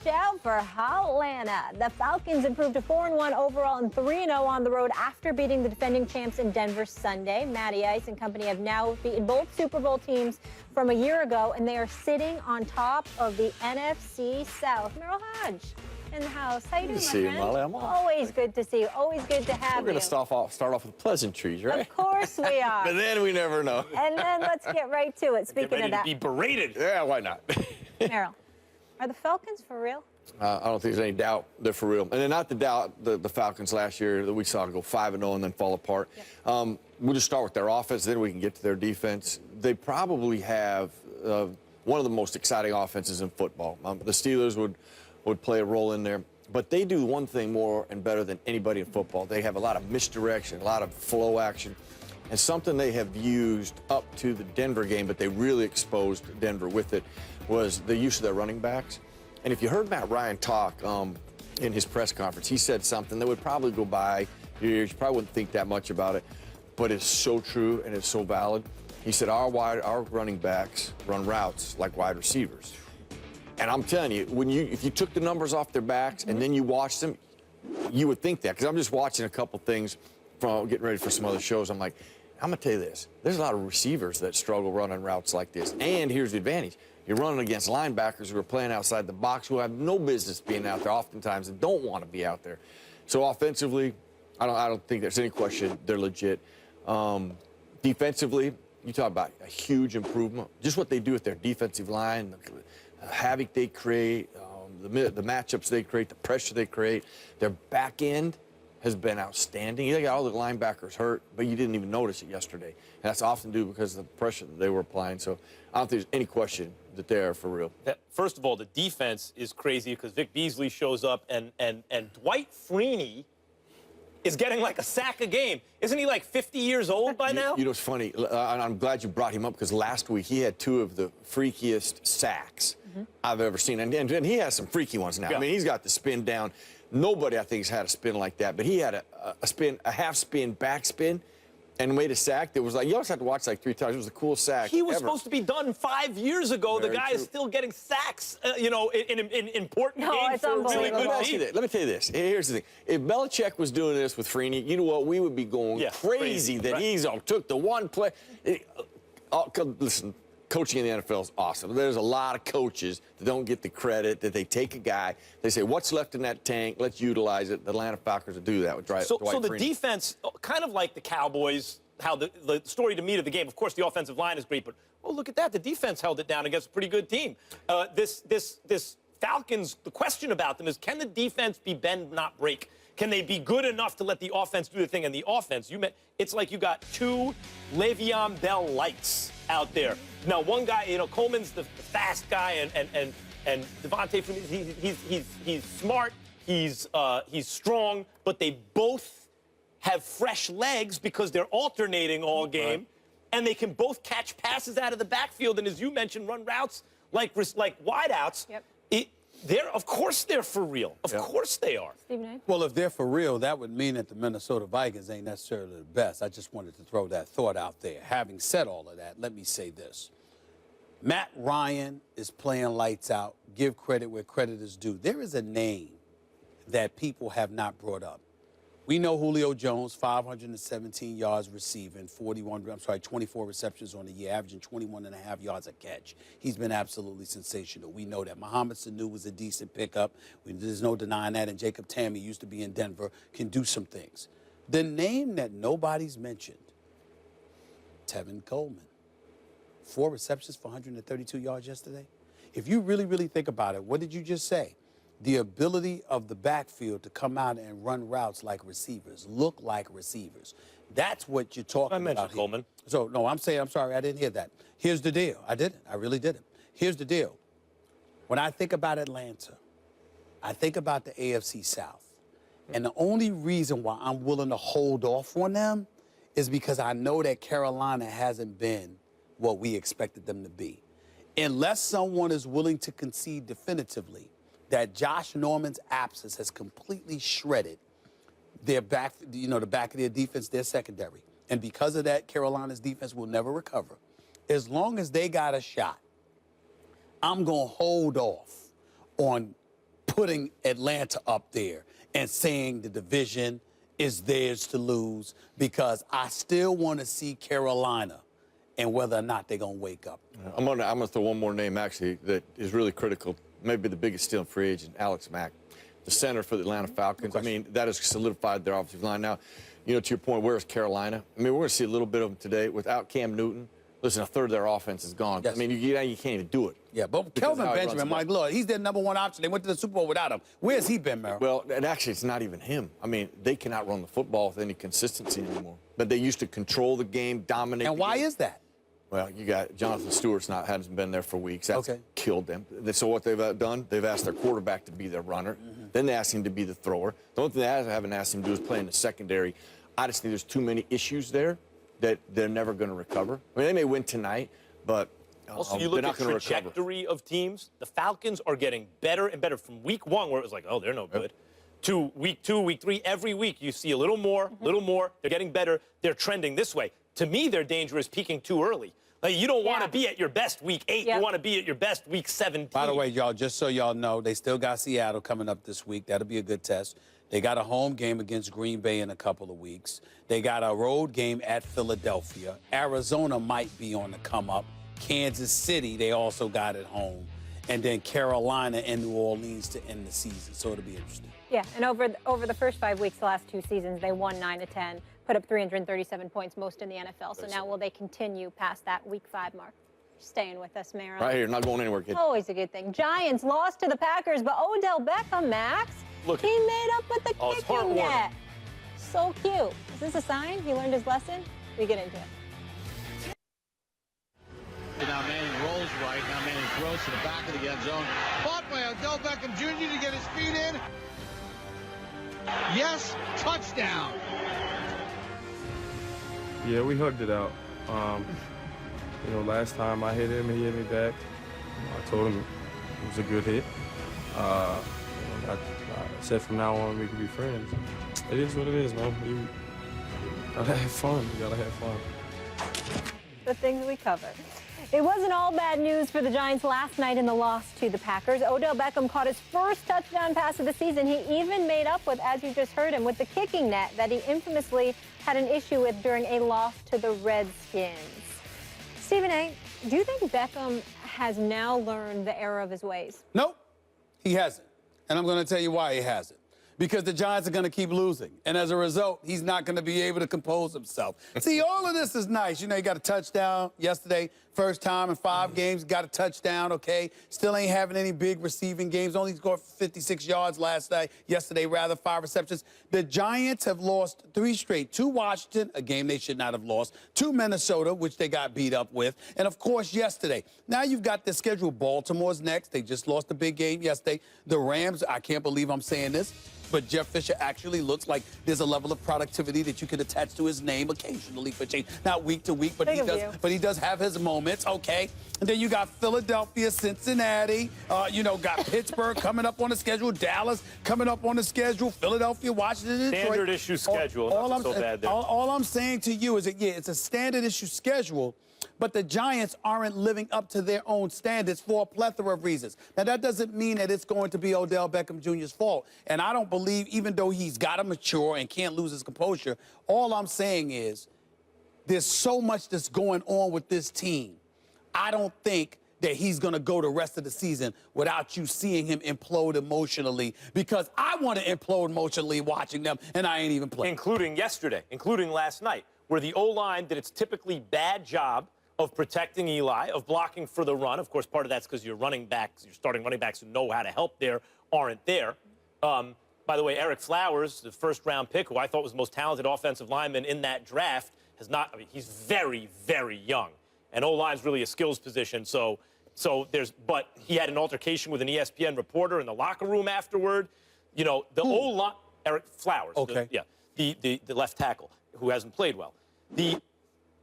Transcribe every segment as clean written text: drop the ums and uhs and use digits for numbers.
out for Atlanta. The Falcons improved to 4-1 overall and 3-0 on the road after beating the defending champs in Denver Sunday. Matty Ice and company have now beaten both Super Bowl teams from a year ago, and they are sitting on top of the NFC South. Merrill Hodge in the house. How you doing, my friend? Molly. I'm always good to see you. Always good to have you. We're going to start off with pleasantries, right? Of course we are. But then we never know. And then let's get right to it. Speaking of that, to be berated. Yeah, why not? Merrill, are the Falcons for real? I don't think there's any doubt they're for real. And then not to doubt the Falcons last year that we saw go 5-0 and then fall apart. Yep. We'll just start with their offense, then we can get to their defense. They probably have one of the most exciting offenses in football. The Steelers would play a role in there. But they do one thing more and better than anybody in football. They have a lot of misdirection, a lot of flow action, and something they have used up to the Denver game, but they really exposed Denver with it, was the use of their running backs. And if you heard Matt Ryan talk in his press conference, he said something that would probably go by your ears. You probably wouldn't think that much about it, but it's so true and it's so valid. He said our running backs run routes like wide receivers. And I'm telling you, if you took the numbers off their backs and then you watched them, you would think that. Because I'm just watching a couple things from getting ready for some other shows. I'm like, I'm going to tell you this. There's a lot of receivers that struggle running routes like this. And here's the advantage. You're running against linebackers who are playing outside the box, who have no business being out there oftentimes and don't want to be out there. So offensively, I don't think there's any question they're legit. Defensively, you talk about a huge improvement. Just what they do with their defensive line, the havoc they create, the matchups they create, the pressure they create. Their back end has been outstanding. They got all the linebackers hurt, but you didn't even notice it yesterday. And that's often due because of the pressure that they were applying. So I don't think there's any question that they are for real. First of all, the defense is crazy because Vic Beasley shows up and Dwight Freeney is getting like a sack a game. Isn't he like 50 years old by now? You know, it's funny. I'm glad you brought him up because last week he had two of the freakiest sacks I've ever seen. And he has some freaky ones now. Yeah. I mean, he's got the spin down. Nobody, I think, has had a spin like that. But he had a half spin, back spin, and made a sack that was like, you always have to watch like 3 times. It was the coolest sack He was ever. supposed to be done 5 years ago. Very the guy true. is still getting sacks, you know, in important games it's for a really good team. Let me tell you this. Here's the thing. If Belichick was doing this with Freeney, you know what? We would be going crazy that he's took the one play. Listen, coaching in the NFL is awesome. There's a lot of coaches that don't get the credit, that they take a guy, they say, what's left in that tank? Let's utilize it. The Atlanta Falcons will do that with Dwight Freeney. So the defense, kind of like the Cowboys, how the story to me of the game, of course, the offensive line is great, but, oh, look at that. The defense held it down against a pretty good team. This Falcons, the question about them is, can the defense be bend, not break? Can they be good enough to let the offense do the thing? And the offense, it's like you got two Le'Veon Bell lights out there. Now, one guy, you know, Coleman's the fast guy, and Devontae, he's smart, he's strong, but they both have fresh legs because they're alternating all game, right. And they can both catch passes out of the backfield, and as you mentioned, run routes like wideouts. Yep. Of course they're for real. Of course they are. Well, if they're for real, that would mean that the Minnesota Vikings ain't necessarily the best. I just wanted to throw that thought out there. Having said all of that, let me say this. Matt Ryan is playing lights out. Give credit where credit is due. There is a name that people have not brought up. We know Julio Jones, 517 yards receiving, 24 receptions on the year, averaging 21.5 yards a catch. He's been absolutely sensational. We know that. Mohamed Sanu was a decent pickup. There's no denying that. And Jacob Tamme used to be in Denver, can do some things. The name that nobody's mentioned, Tevin Coleman. 4 receptions for 132 yards yesterday. If you really, really think about it, what did you just say? The ability of the backfield to come out and run routes like receivers, look like receivers. That's what you're talking about. I mentioned Coleman. So, no, I'm sorry, I didn't hear that. Here's the deal. I didn't. I really didn't. Here's the deal. When I think about Atlanta, I think about the AFC South. And the only reason why I'm willing to hold off on them is because I know that Carolina hasn't been what we expected them to be. Unless someone is willing to concede definitively that Josh Norman's absence has completely shredded their back, the back of their defense, their secondary. And because of that, Carolina's defense will never recover. As long as they got a shot, I'm going to hold off on putting Atlanta up there and saying the division is theirs to lose, because I still want to see Carolina and whether or not they're going to wake up. I'm gonna throw one more name, actually, that is really critical, maybe the biggest steal in free agent, Alex Mack, the center for the Atlanta Falcons. I mean, that has solidified their offensive line. Now, you know, to your point, where is Carolina? I mean, we're going to see a little bit of them today without Cam Newton. Listen, a third of their offense is gone. Yes. I mean, you can't even do it. Yeah, but Kelvin Benjamin, Mike Lord, he's their number one option. They went to the Super Bowl without him. Where's he been, Merrill? Well, and actually, it's not even him. I mean, they cannot run the football with any consistency anymore. But they used to control the game, dominate. And why is that? Well, you got Jonathan Stewart's hasn't been there for weeks. That's killed them. So what they've done, they've asked their quarterback to be their runner. Then they asked him to be the thrower. The only thing they haven't asked him to do is play in the secondary. I just think there's too many issues there that they're never going to recover. I mean, they may win tonight, but also, you look at the trajectory of teams. The Falcons are getting better and better from week 1, where it was like, oh, they're no good, to week 2, week 3. Every week you see a little more, little more. They're getting better. They're trending this way. To me, their danger is peaking too early. Like, you don't want to be at your best week 8. You want to be at your best week 17. By the way, y'all, just so y'all know, they still got Seattle coming up this week. That'll be a good test. They got a home game against Green Bay in a couple of weeks. They got a road game at Philadelphia. Arizona might be on the come up. Kansas City, they also got at home. And then Carolina and New Orleans to end the season. So it'll be interesting. Yeah, and over the first 5 weeks, the last 2 seasons, they won 9 of 10, put up 337 points, most in the NFL. So now will they continue past that week 5 mark? Staying with us, Mara. Right here, not going anywhere, kid. Always a good thing. Giants lost to the Packers, but Odell Beckham, Max, he made up with the kicking net. So cute. Is this a sign he learned his lesson? We get into it. Now Manning rolls right. Now Manning throws to the back of the end zone. Caught by Odell Beckham Jr. to get his feet in. Yes, touchdown. Yeah, we hugged it out. You know, last time I hit him, he hit me back. I told him it was a good hit. I said from now on we could be friends. It is what it is, man. You gotta have fun. You gotta have fun. The things we cover. It wasn't all bad news for the Giants last night in the loss to the Packers. Odell Beckham caught his first touchdown pass of the season. He even made up with, as you just heard him, with the kicking net that he infamously had an issue with during a loss to the Redskins. Stephen A., do you think Beckham has now learned the error of his ways? Nope, he hasn't. And I'm going to tell you why he hasn't. Because the Giants are going to keep losing. And as a result, he's not going to be able to compose himself. See, all of this is nice. You know, he got a touchdown yesterday, first time in 5 games, got a touchdown, okay? Still ain't having any big receiving games. Only scored 56 yards yesterday, 5 receptions. The Giants have lost 3 straight. 2 Washington, a game they should not have lost. 2 Minnesota, which they got beat up with. And, of course, yesterday. Now you've got the schedule. Baltimore's next. They just lost a big game yesterday. The Rams, I can't believe I'm saying this, but Jeff Fisher actually looks like there's a level of productivity that you could attach to his name occasionally for change. Not week to week, but he does have his moments, okay? And then you got Philadelphia, Cincinnati, got Pittsburgh coming up on the schedule, Dallas coming up on the schedule, Philadelphia, Washington, Detroit. Standard issue schedule. All I'm saying to you is that, yeah, it's a standard issue schedule, but the Giants aren't living up to their own standards for a plethora of reasons. Now, that doesn't mean that it's going to be Odell Beckham Jr.'s fault. And I don't believe, even though he's got to mature and can't lose his composure, all I'm saying is there's so much that's going on with this team. I don't think that he's going to go the rest of the season without you seeing him implode emotionally, because I want to implode emotionally watching them, and I ain't even playing. Including yesterday, including last night, where the O-line did its typically bad job of protecting Eli, of blocking for the run. Of course, part of that's because your starting running backs who know how to help there aren't there. By the way, Eric Flowers, the first-round pick, who I thought was the most talented offensive lineman in that draft, he's very, very young. And O-line's really a skills position, but he had an altercation with an ESPN reporter in the locker room afterward. You know, the O-line, Eric Flowers, the left tackle, who hasn't played well.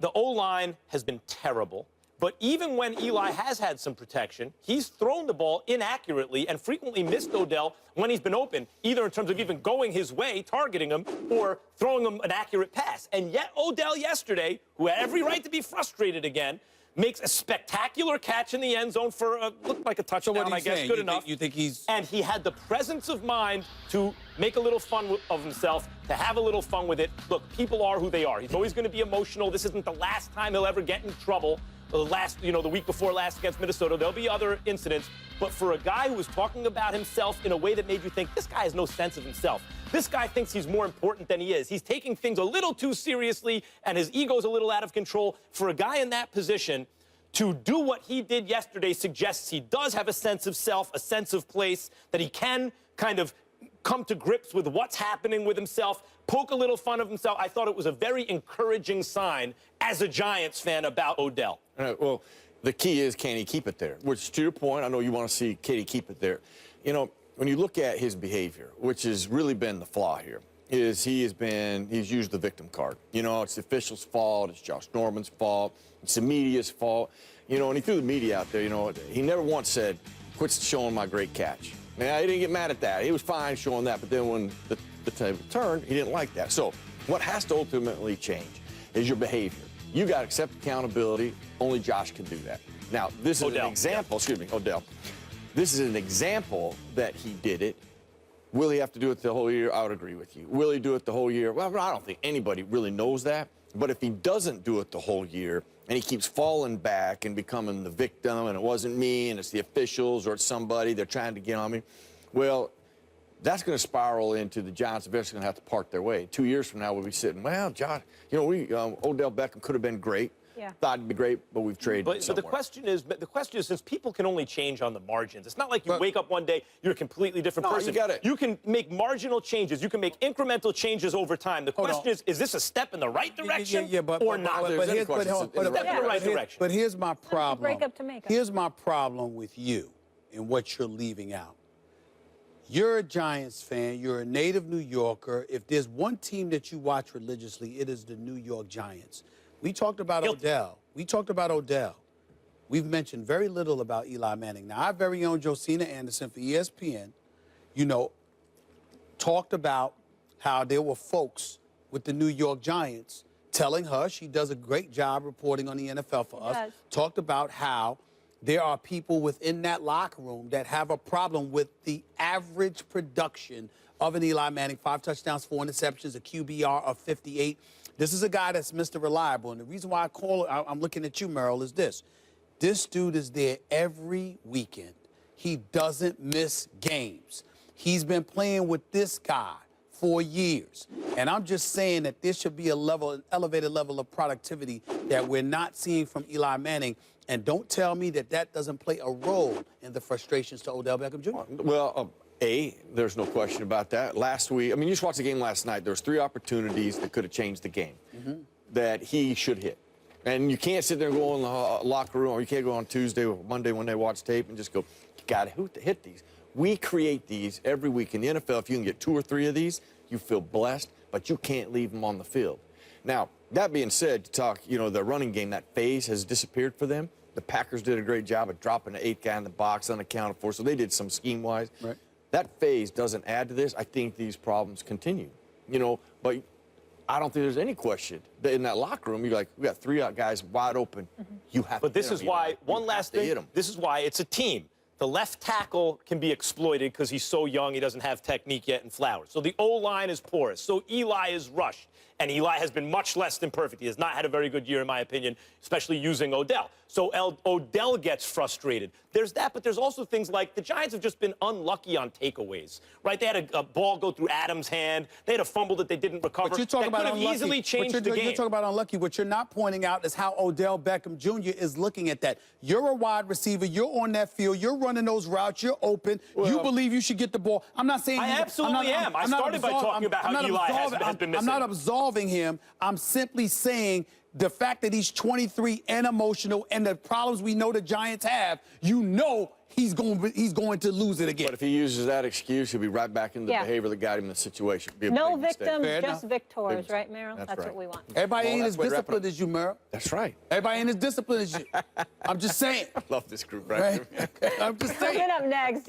The O-line has been terrible, but even when Eli has had some protection, he's thrown the ball inaccurately and frequently missed Odell when he's been open, either in terms of even going his way, targeting him, or throwing him an accurate pass. And yet Odell yesterday, who had every right to be frustrated again, makes a spectacular catch in the end zone for looked like a touchdown, I guess, good enough. You think he's... And he had the presence of mind to make a little fun of himself, to have a little fun with it. Look, people are who they are. He's always going to be emotional. This isn't the last time he'll ever get in trouble. The week before last against Minnesota, there'll be other incidents. But for a guy who was talking about himself in a way that made you think, this guy has no sense of himself. This guy thinks he's more important than he is. He's taking things a little too seriously, and his ego's a little out of control. For a guy in that position to do what he did yesterday suggests he does have a sense of self, a sense of place, that he can kind of come to grips with what's happening with himself, poke a little fun of himself. I thought it was a very encouraging sign as a Giants fan about Odell. Well, the key is, can he keep it there? Which, to your point, I know you want to see Katie keep it there. You know, when you look at his behavior, which has really been the flaw here, is he's used the victim card. You know, it's the official's fault, it's Josh Norman's fault, it's the media's fault. You know, and he threw the media out there, you know, he never once said, quit showing my great catch. Now, he didn't get mad at that. He was fine showing that, but then when the table turned, he didn't like that. So what has to ultimately change is your behavior. You got to accept accountability. Only Josh can do that. Now, this is an example, Odell. This is an example that he did it. Will he have to do it the whole year? I would agree with you. Will he do it the whole year? Well, I don't think anybody really knows that. But if he doesn't do it the whole year and he keeps falling back and becoming the victim, and it wasn't me and it's the officials or it's somebody, they're trying to get on me, well, that's going to spiral into the Giants eventually going to have to part their way. 2 years from now, we'll be sitting, well, John, you know, Odell Beckham could have been great. Yeah. Thought it'd be great, but we've traded But the question is, since people can only change on the margins, it's not like you wake up one day, you're a completely different person. You can make marginal changes. You can make incremental changes over time. The question is this a step in the right direction or not? But here's my problem. Break up to make up. Here's my problem with you and what you're leaving out. You're a Giants fan. You're a native New Yorker. If there's one team that you watch religiously, it is the New York Giants. We talked about Odell. We've mentioned very little about Eli Manning. Now, our very own Josina Anderson for ESPN, you know, talked about how there were folks with the New York Giants telling her she does a great job reporting on the NFL for us. Talked about how there are people within that locker room that have a problem with the average production of an Eli Manning. 5 touchdowns, 4 interceptions, a QBR of 58. This is a guy that's Mr. Reliable. And the reason why I'm looking at you, Merrill, is this. This dude is there every weekend. He doesn't miss games. He's been playing with this guy for years. And I'm just saying that there should be an elevated level of productivity that we're not seeing from Eli Manning. And don't tell me that that doesn't play a role in the frustrations to Odell Beckham Jr. Well, there's no question about that. Last week, I mean, you just watched the game last night. There was 3 opportunities that could have changed the game that he should hit. And you can't sit there and go in the locker room, or you can't go on Tuesday or Monday when they watch tape and just go, you got to hit these. We create these every week in the NFL. If you can get 2 or 3 of these, you feel blessed, but you can't leave them on the field. Now, that being said, to talk, you know, the running game, that phase has disappeared for them. The Packers did a great job of dropping the 8th guy in the box unaccounted for, so they did some scheme-wise. Right. That phase doesn't add to this. I think these problems continue, you know, but I don't think there's any question that in that locker room, you're like, we got 3 guys wide open. You have But to this is why, one last thing, this is why it's a team. The left tackle can be exploited because he's so young, he doesn't have technique yet in Flowers. So the O-line is porous. So Eli is rushed. And Eli has been much less than perfect. He has not had a very good year, in my opinion, especially using Odell. So Odell gets frustrated. There's that, but there's also things like the Giants have just been unlucky on takeaways, right? They had a ball go through Adams' hand. They had a fumble that they didn't recover. But you're talking about unlucky. Easily changed the game. You're talking about unlucky. What you're not pointing out is how Odell Beckham Jr. is looking at that. You're a wide receiver. You're on that field. You're running those routes. You're open. Well, you believe you should get the ball. I'm not saying... I absolutely am. I started by talking about how Eli has been missing. I'm not absolving him. I'm simply saying the fact that he's 23 and emotional and the problems we know the Giants have, you know he's going to lose it again. But if he uses that excuse, he'll be right back into the behavior that got him in the situation. No victims, just victors, right, Merrill? That's what we want. Everybody ain't as disciplined as you, Merrill. That's right. Everybody ain't as disciplined as you. I'm just saying. I love this group right here. I'm just saying. Coming up next.